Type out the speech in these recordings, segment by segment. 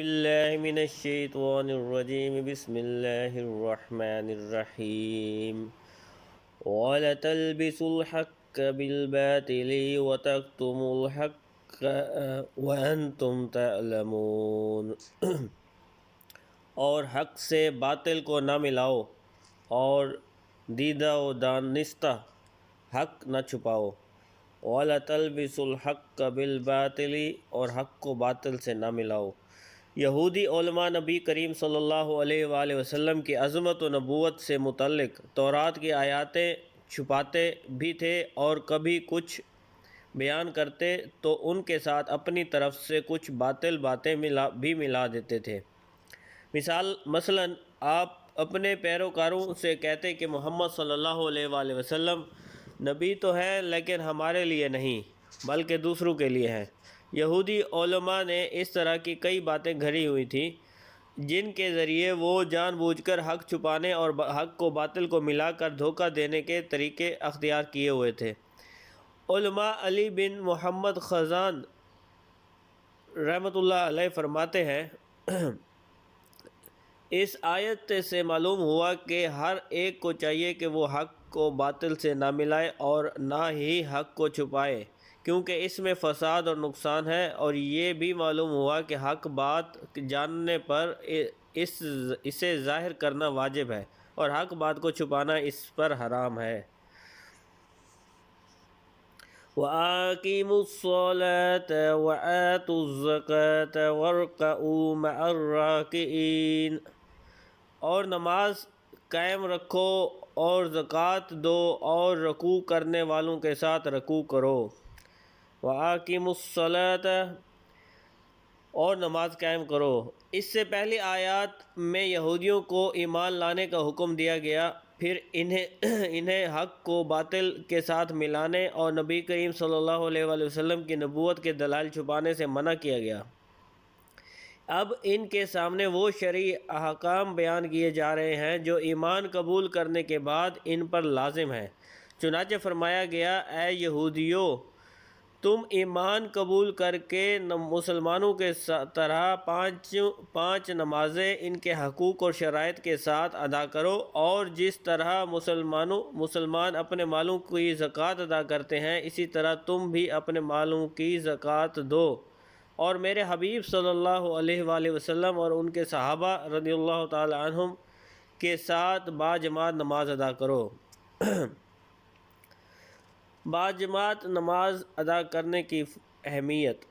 باللہ من الشیطان الرجیم بسم اللہ الرحمن الرحیم وَلَتَلْبِسُوا الْحَقَّ بِالْبَاطِلِ وَتَكْتُمُوا الْحَقَّ وَأَنْتُمْ تَعْلَمُونَ اور حق سے باطل کو نہ ملاؤ اور دیدہ و دانستہ حق نہ چھپاؤ۔ وَلَتَلْبِسُوا الْحَقَّ بِالْبَاطِلِ اور حق کو باطل سے نہ ملاؤ۔ یہودی علماء نبی کریم صلی اللہ علیہ وآلہ وسلم کی عظمت و نبوت سے متعلق تورات کی آیاتیں چھپاتے بھی تھے، اور کبھی کچھ بیان کرتے تو ان کے ساتھ اپنی طرف سے کچھ باطل باتیں بھی ملا دیتے تھے۔ مثلاً آپ اپنے پیروکاروں سے کہتے کہ محمد صلی اللہ علیہ وآلہ وسلم نبی تو ہیں لیکن ہمارے لیے نہیں بلکہ دوسروں کے لیے ہیں۔ یہودی علماء نے اس طرح کی کئی باتیں گھڑی ہوئی تھیں جن کے ذریعے وہ جان بوجھ کر حق چھپانے اور حق کو باطل کو ملا کر دھوکہ دینے کے طریقے اختیار کیے ہوئے تھے۔ علامہ علی بن محمد خزان رحمۃ اللہ علیہ فرماتے ہیں، اس آیت سے معلوم ہوا کہ ہر ایک کو چاہیے کہ وہ حق کو باطل سے نہ ملائے اور نہ ہی حق کو چھپائے، کیونکہ اس میں فساد اور نقصان ہے، اور یہ بھی معلوم ہوا کہ حق بات جاننے پر اسے ظاہر کرنا واجب ہے اور حق بات کو چھپانا اس پر حرام ہے۔ وَأَقِیمُوا الصَّلَاةَ وَآتُوا الزَّکَاةَ وَارْکَعُوا مَعَ الرَّاکعِینَ اور نماز قائم رکھو اور زکوٰۃ دو اور رکوع کرنے والوں کے ساتھ رکوع کرو۔ وَأَقِیمُوا الصَّلَاةَ اور نماز قائم کرو۔ اس سے پہلی آیات میں یہودیوں کو ایمان لانے کا حکم دیا گیا، پھر انہیں حق کو باطل کے ساتھ ملانے اور نبی کریم صلی اللہ علیہ وآلہ وسلم کی نبوت کے دلائل چھپانے سے منع کیا گیا۔ اب ان کے سامنے وہ شرعی احکام بیان کیے جا رہے ہیں جو ایمان قبول کرنے کے بعد ان پر لازم ہیں۔ چنانچہ فرمایا گیا، اے یہودیو، تم ایمان قبول کر کے مسلمانوں کے طرح پانچ نمازیں ان کے حقوق اور شرائط کے ساتھ ادا کرو، اور جس طرح مسلمان اپنے مالوں کی زکوٰۃ ادا کرتے ہیں اسی طرح تم بھی اپنے مالوں کی زکوٰۃ دو، اور میرے حبیب صلی اللہ علیہ وآلہ وسلم اور ان کے صحابہ رضی اللہ تعالی عنہم کے ساتھ باجماعت نماز ادا کرو۔ باجماعت نماز ادا کرنے کی اہمیت۔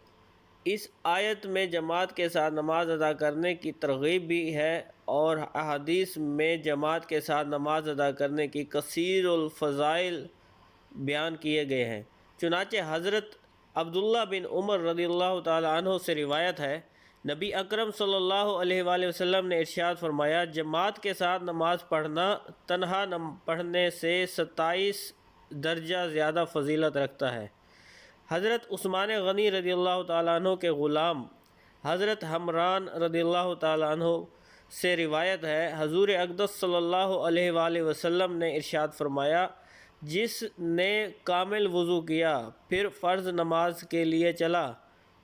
اس آیت میں جماعت کے ساتھ نماز ادا کرنے کی ترغیب بھی ہے، اور احادیث میں جماعت کے ساتھ نماز ادا کرنے کی کثیر الفضائل بیان کیے گئے ہیں۔ چنانچہ حضرت عبداللہ بن عمر رضی اللہ تعالی عنہ سے روایت ہے، نبی اکرم صلی اللہ علیہ وآلہ وسلم نے ارشاد فرمایا، جماعت کے ساتھ نماز پڑھنا تنہا پڑھنے سے 27 درجہ زیادہ فضیلت رکھتا ہے۔ حضرت عثمان غنی رضی اللہ تعالیٰ عنہ کے غلام حضرت حمران رضی اللہ تعالیٰ عنہ سے روایت ہے، حضور اقدس صلی اللہ علیہ وآلہ وسلم نے ارشاد فرمایا، جس نے کامل وضو کیا پھر فرض نماز کے لیے چلا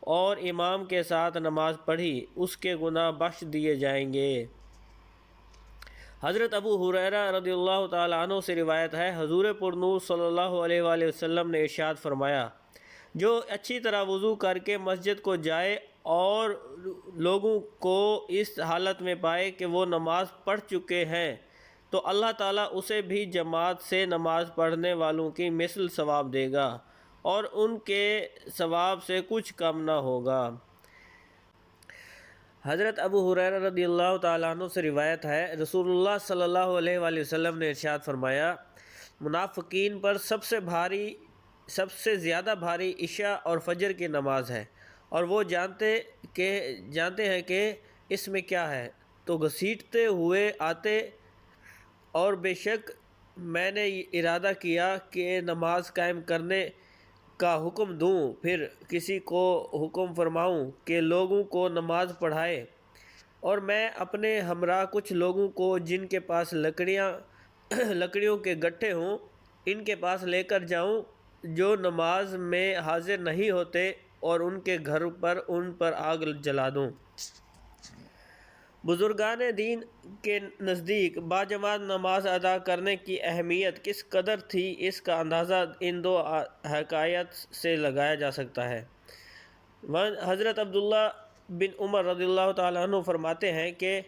اور امام کے ساتھ نماز پڑھی، اس کے گناہ بخش دیے جائیں گے۔ حضرت ابو ہریرہ رضی اللہ تعالیٰ عنہ سے روایت ہے، حضور پرنور صلی اللہ علیہ وآلہ وسلم نے ارشاد فرمایا، جو اچھی طرح وضو کر کے مسجد کو جائے اور لوگوں کو اس حالت میں پائے کہ وہ نماز پڑھ چکے ہیں تو اللہ تعالیٰ اسے بھی جماعت سے نماز پڑھنے والوں کی مثل ثواب دے گا اور ان کے ثواب سے کچھ کم نہ ہوگا۔ حضرت ابو ہریرہ رضی اللہ تعالیٰ عنہ سے روایت ہے، رسول اللہ صلی اللہ علیہ وآلہ وسلم نے ارشاد فرمایا، منافقین پر سب سے زیادہ بھاری عشاء اور فجر کی نماز ہے، اور وہ جانتے ہیں کہ اس میں کیا ہے تو گھسیٹتے ہوئے آتے، اور بے شک میں نے ارادہ کیا کہ نماز قائم کرنے کا حکم دوں، پھر کسی کو حکم فرماؤں کہ لوگوں کو نماز پڑھائے، اور میں اپنے ہمراہ کچھ لوگوں کو جن کے پاس لکڑیوں کے گٹھے ہوں ان کے پاس لے کر جاؤں جو نماز میں حاضر نہیں ہوتے، اور ان کے گھر پر ان پر آگ جلا دوں۔ بزرگان دین کے نزدیک باجماعت نماز ادا کرنے کی اہمیت کس قدر تھی، اس کا اندازہ ان دو حکایات سے لگایا جا سکتا ہے۔ حضرت عبداللہ بن عمر رضی اللہ تعالیٰ عنہ فرماتے ہیں کہ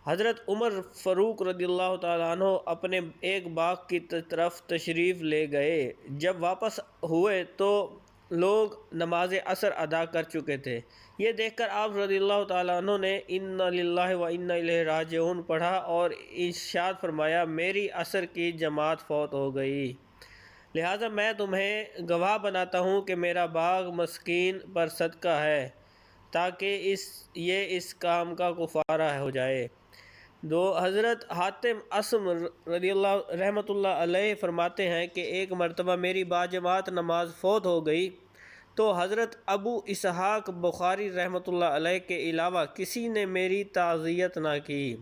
حضرت عمر فاروق رضی اللہ تعالیٰ عنہ اپنے ایک باغ کی طرف تشریف لے گئے۔ جب واپس ہوئے تو لوگ نماز عصر ادا کر چکے تھے۔ یہ دیکھ کر آپ رضی اللہ تعالیٰ عنہ نے اِنَّا لِلَّهِ وَإِنَّا إِلَيْهِ رَاجِعُونَ پڑھا اور ارشاد فرمایا میری عصر کی جماعت فوت ہو گئی، لہٰذا میں تمہیں گواہ بناتا ہوں کہ میرا باغ مسکین پر صدقہ ہے تاکہ یہ اس کام کا کفارہ ہو جائے۔ حضرت حاتم اسم رحمۃ اللہ علیہ فرماتے ہیں کہ ایک مرتبہ میری باجماعت نماز فوت ہو گئی تو حضرت ابو اسحاق بخاری رحمۃ اللہ علیہ کے علاوہ کسی نے میری تعزیت نہ کی،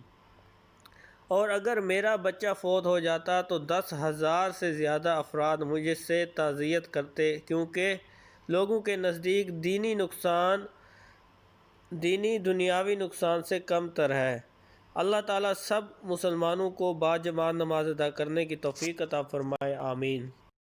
اور اگر میرا بچہ فوت ہو جاتا تو 10,000 سے زیادہ افراد مجھ سے تعزیت کرتے، کیونکہ لوگوں کے نزدیک دینی دنیاوی نقصان سے کم تر ہے۔ اللہ تعالیٰ سب مسلمانوں کو باجماعت نماز ادا کرنے کی توفیق عطا فرمائے، آمین۔